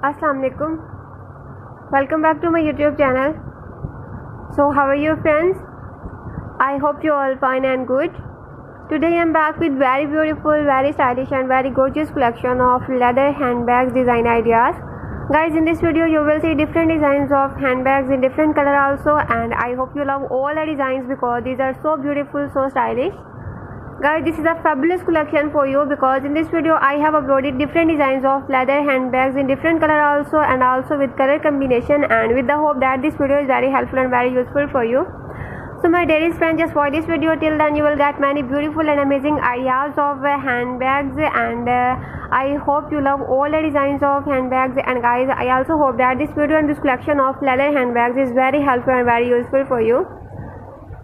Assalamu alaikum. Welcome back to my YouTube channel. So how are you friends? I hope you all fine and good. Today I am back with very beautiful, very stylish and very gorgeous collection of leather handbags design ideas. Guys, in this video you will see different designs of handbags in different color also, and I hope you love all the designs because these are so beautiful, so stylish. Guys, this is a fabulous collection for you because in this video I have uploaded different designs of leather handbags in different color also, and also with color combination, and with the hope that this video is very helpful and very useful for you. So my dearest friends, just watch this video till then. You will get many beautiful and amazing ideas of handbags, and I hope you love all the designs of handbags. And guys, I also hope that this video and this collection of leather handbags is very helpful and very useful for you.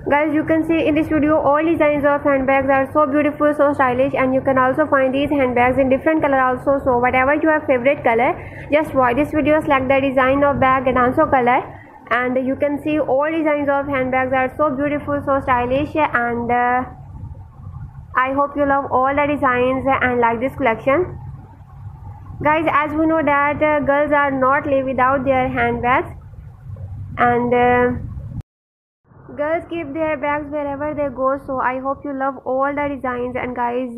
Guys, you can see in this video all designs of handbags are so beautiful, so stylish, and you can also find these handbags in different color also. So whatever your favorite color, just watch this video, select the design of bag and also color, and you can see all designs of handbags are so beautiful, so stylish, and I hope you love all the designs and like this collection. Guys, as we know that girls are not live without their handbags, and girls keep their bags wherever they go. So I hope you love all the designs, and guys,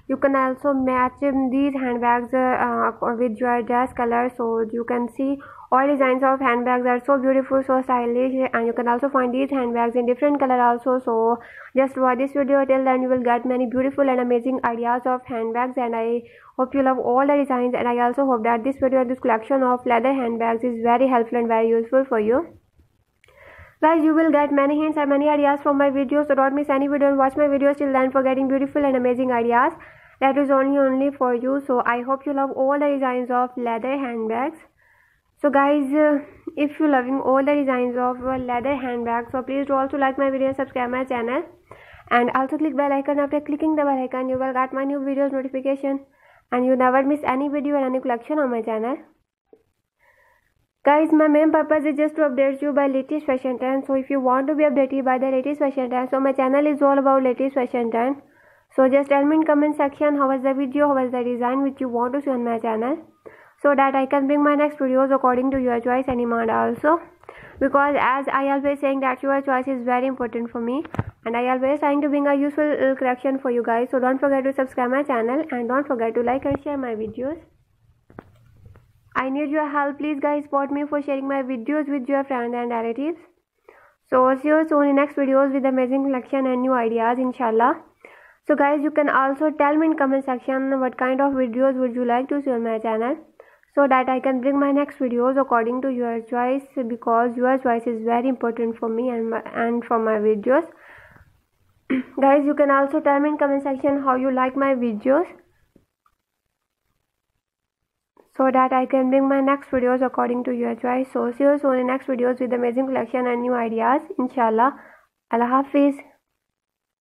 you can also match these handbags with your dress color. So you can see all designs of handbags are so beautiful, so stylish, and you can also find these handbags in different color also. So just watch this video till then. You will get many beautiful and amazing ideas of handbags, and I hope you love all the designs, and I also hope that this video and this collection of leather handbags is very helpful and very useful for you. Guys, you will get many hints and many ideas from my videos, so don't miss any video and watch my videos till then for getting beautiful and amazing ideas. That is only for you. So I hope you love all the designs of leather handbags. So guys, if you loving all the designs of leather handbags, so please do also like my video and subscribe my channel, and also click bell icon. After clicking the bell icon, you will get my new videos notification, and you never miss any video or any collection on my channel. Guys, my main purpose is just to update you by latest fashion trends. So if you want to be updated by the latest fashion trends, so my channel is all about latest fashion trends. So just tell me in comment section how was the video, how was the design which you want to see on my channel, so that I can bring my next videos according to your choice and demand also. Because as I always saying that your choice is very important for me, and I always trying to bring a useful collection for you guys. So don't forget to subscribe my channel, and don't forget to like and share my videos. I need your help. Please guys, support me for sharing my videos with your friends and relatives. So see you soon in next videos with amazing collection and new ideas, inshallah. So guys, you can also tell me in comment section what kind of videos would you like to see on my channel, so that I can bring my next videos according to your choice, because your choice is very important for me and for my videos. Guys, you can also tell me in comment section how you like my videos, so that I can bring my next videos according to your choice. So see you soon in next videos with amazing collection and new ideas, inshallah. Allah Hafiz.